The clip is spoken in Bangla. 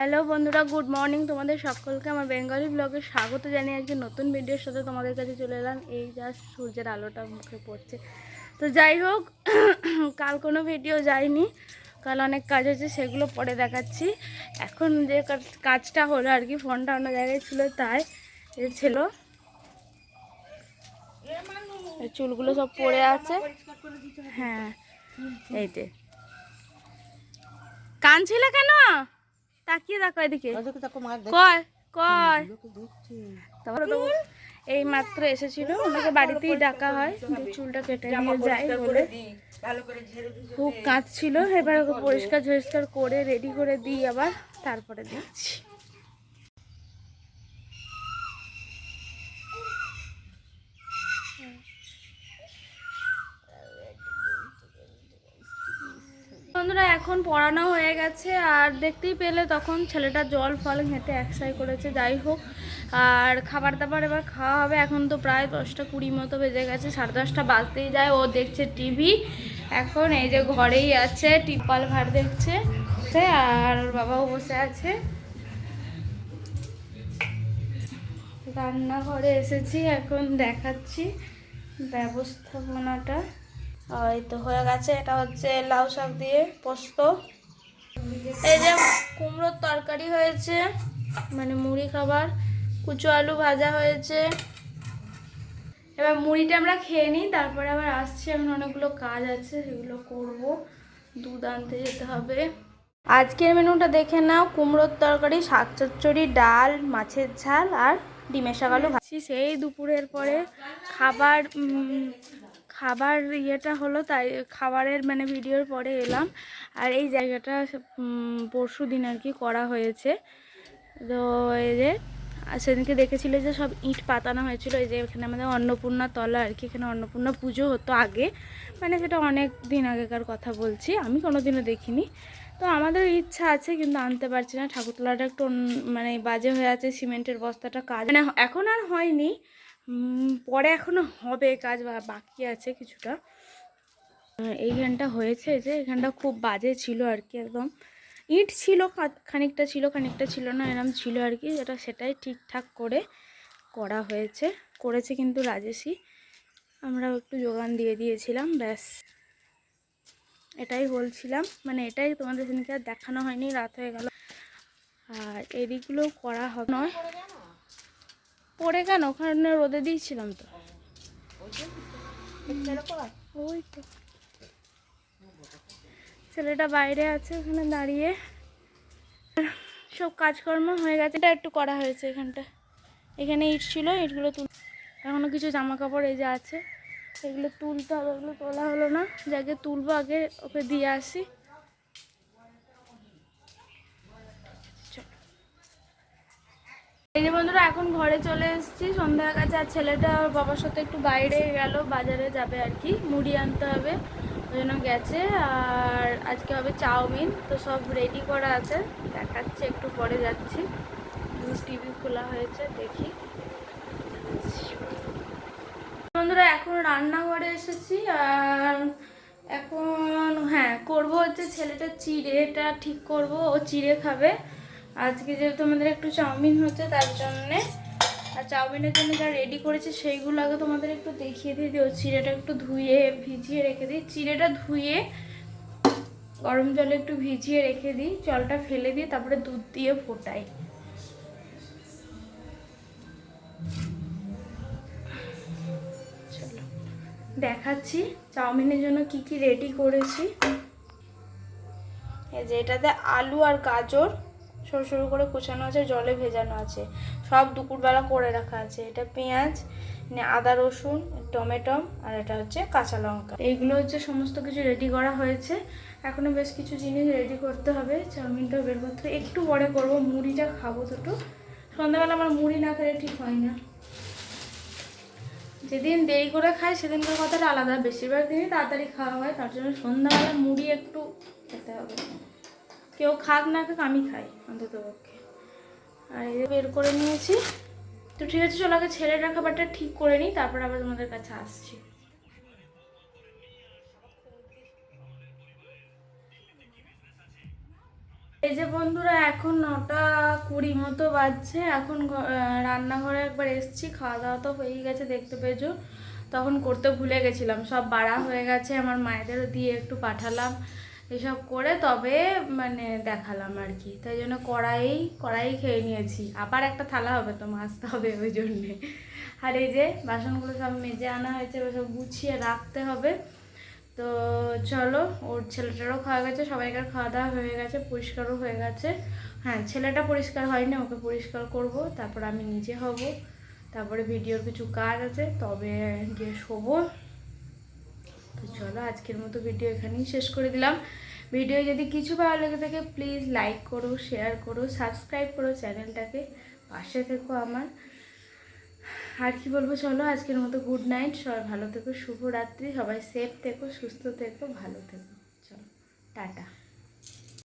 হ্যালো বন্ধুরা, গুড মর্নিং। তোমাদের সকলকে আমার বেঙ্গলি ব্লগে স্বাগত জানিয়ে আজকে নতুন ভিডিওর সাথে তোমাদের কাছে চলে এলাম। এই জাস্ট সূর্যের আলোটা মুখে পড়ছে। তো যাই হোক, কাল কোনো ভিডিও যায়নি, কাল অনেক কাজ হয়েছে, সেগুলো পরে দেখাচ্ছি। এখন যে কাজটা হলো আর কি, ফোনটা অন্য জায়গায় ছিল, তাই ছিল চুলগুলো সব পড়ে আছে। হ্যাঁ, এই যে কানছিল কেন? তাকিয়ে দেখো এদিকে, কয় কয়। এই মাত্র এসেছিল, ওনাকে বাড়িতেই ডাকা হয়, চুলটা কেটে নিয়ে যায় বলে। খুব কাজ ছিল, এবার ওকে পরিষ্কার ঝরিষ্কার করে রেডি করে দিই, আবার তারপরে দিচ্ছি। বন্ধুরা, এখন পড়ানো হয়ে গেছে, আর দেখতেই পেলে তখন ছেলেটা জল ফল হেঁটে একসাই করেছে। যাই হোক, আর খাবার দাবার এবার খাওয়া হবে। এখন তো প্রায় 10:20 মতো বেজে গেছে, 10:30 বাজতেই যায়। ও দেখছে টিভি, এখন এই যে ঘরেই আছে, টিপাল ভাট দেখছে, আর ওর বাবাও বসে আছে। রান্নাঘরে এসেছি, এখন দেখাচ্ছি ব্যবস্থাপনাটা। এই তো হয়ে গেছে, এটা হচ্ছে লাউ শাক দিয়ে পোস্ত। এই যে কুমড়োর তরকারি হয়েছে, মানে মুড়ি খাবার। কুচো আলু ভাজা হয়েছে। এবার মুড়িটা আমরা খেয়ে নিই, তারপরে আবার আসছি। এখন অনেকগুলো কাজ আছে, সেগুলো করব। দুধ আনতে যেতে হবে। আজকের মেনুটা দেখে নাও: কুমড়োর তরকারি, শাক চচ্চড়ি, ডাল, মাছের ঝাল আর ডিমের শাক আলু ভাজি। সেই দুপুরের পরে খাবার ইয়েটা হলো, তাই খাবারের মানে ভিডিওর পরে এলাম। আর এই জায়গাটা পরশু দিন আর কি করা হয়েছে। তো এই যে সেদিনকে দেখেছিলে যে সব ইট পাতানো হয়েছিল। এই যে এখানে আমাদের অন্নপূর্ণা তলা আর কি, এখানে অন্নপূর্ণা পুজো হতো আগে, মানে সেটা অনেক দিন আগেকার কথা বলছি, আমি কোনোদিনও দেখিনি। তো আমাদের ইচ্ছা আছে, কিন্তু আনতে পারছি না। ঠাকুরতলাটা একটু মানে বাজে হয়ে আছে, সিমেন্টের বস্তাটা কাজ মানে এখন আর হয়নি, পরে এখনো হবে, কাজ বাকি আছে কিছুটা। এইখানটা হয়েছে, যে এখানটা খুব বাজে ছিল আর কি, একদম ইট ছিল, খানিকটা ছিল খানিকটা ছিল না, এরম ছিল আর কি। সেটাই ঠিকঠাক করে করা হয়েছে, করেছে কিন্তু রাজেশই। আমরাও একটু যোগান দিয়ে দিয়েছিলাম, ব্যাস এটাই বলছিলাম। মানে এটাই তোমাদের সেদিনকে আর দেখানো হয়নি, রাত হয়ে গেল। আর এদিকগুলোও করা হবে নয়। পড়ে কেন? ওখানে রোদে দিয়েছিলাম তো। ওই তো ছেলেটা বাইরে আছে, ওখানে দাঁড়িয়ে। সব কাজকর্ম হয়ে গেছে, এটা একটু করা হয়েছে এখানটা। এখানে ইট ছিল, ইটগুলো এখনও কিছু জামা কাপড় এই যে আছে, এগুলো তুলতে হবে। ওগুলো তোলা হলো না, যাকে তুলবো আগে ওকে দিয়ে আসি। এই যে বন্ধুরা, এখন ঘরে চলে এসেছি, সন্ধ্যার কাছে। আর ছেলেটা ওর বাবার সাথে একটু বাইরে গেল, বাজারে যাবে আর কি, মুড়ি আনতে হবে, ওই জন্য গেছে। আর আজকে হবে চাউমিন, তো সব রেডি করা আছে, দেখাচ্ছে একটু পরে যাচ্ছি। টিভি খোলা হয়েছে, দেখি। বন্ধুরা, এখন রান্নাঘরে এসেছি, আর এখন করব হচ্ছে ছেলেটা চিড়েটা ঠিক করব, ও চিড়ে খাবে আজকে, যেহেতু আমাদের একটু চাউমিন হচ্ছে তার জন্যে। আর চাউমিনের জন্য যা রেডি করেছে সেইগুলো আগে তোমাদের একটু দেখিয়ে দিই। ও চিড়েটা একটু ধুয়ে ভিজিয়ে রেখে দিই, চিড়েটা ধুয়ে গরম জলে একটু ভিজিয়ে রেখে দিই, জলটা ফেলে দিয়ে তারপরে দুধ দিয়ে ফোটাই। চলো দেখাচ্ছি চাউমিনের জন্য কি কি রেডি করেছি। এই যে এটাতে আলু আর গাজর সরু সরু করে কুচানো আছে, জলে ভেজানো আছে, সব দুপুরবেলা করে রাখা আছে। এটা পেঁয়াজ, আদা রসুন, টমেটো, আর এটা হচ্ছে কাঁচা লঙ্কা। এইগুলো হচ্ছে সমস্ত কিছু রেডি করা হয়েছে। এখনও বেশ কিছু জিনিস রেডি করতে হবে। চাউমিনটা বের করতে একটু পরে করবো, মুড়িটা খাবো দুটো। সন্ধ্যাবেলা আমার মুড়ি না খেলে ঠিক হয় না। যেদিন দেরি করে খাই সেদিনকার কথাটা আলাদা, বেশিরভাগ দিনই তাড়াতাড়ি খাওয়া হয়, তার জন্য সন্ধ্যাবেলা মুড়ি একটু খেতে হবে। কেউ খাক না খাক, আমি খাই অন্তত পক্ষে। আর এই বের করে নিয়েছি। তো ঠিক আছে, চলো আগে ছেলেটার খাবারটা ঠিক করে নিই, তারপর আবার তোমাদের কাছে আসছি। এই যে বন্ধুরা এখন 9:20 মতো বাজছে। এখন রান্নাঘরে একবার এসছি, খাওয়া দাওয়া তো হয়েই গেছে দেখতে পেয়েছো। তখন করতে ভুলে গেছিলাম, সব বাড়া হয়ে গেছে, আমার মায়েদেরও দিয়ে একটু পাঠালাম, এসব করে তবে মানে দেখালাম আর কি। তাই জন্য কড়াই খেয়ে নিয়েছি। আবার একটা থালা হবে তো, মাজতে হবে ওই জন্যে। আর এই যে বাসনগুলো সব মেজে আনা হয়েছে, সব গুছিয়ে রাখতে হবে। তো চলো, ওর ছেলেটারও খাওয়া গেছে, সবাইকার খাওয়া দাওয়া হয়ে গেছে, পরিষ্কারও হয়ে গেছে। হ্যাঁ, ছেলেটা পরিষ্কার হয়নি, ওকে পরিষ্কার করব, তারপর আমি নিজে হব, তারপরে ভিডিওর কিছু কাজ আছে, তবে গিয়ে শোবো। তো চলো, আজকের মতো ভিডিও এখানেই শেষ করে দিলাম। ভিডিও যদি কিছু ভালো লেগে থাকে প্লিজ লাইক করো, শেয়ার করো, সাবস্ক্রাইব করো চ্যানেলটাকে, পাশে থেকো আমার। আর কি বলবো, চলো আজকের মতো গুড নাইট, সবাই ভালো থেকো, শুভরাত্রি, সবাই সেফ থেকো, সুস্থ থেকো, ভালো থেকো, চলো টাটা।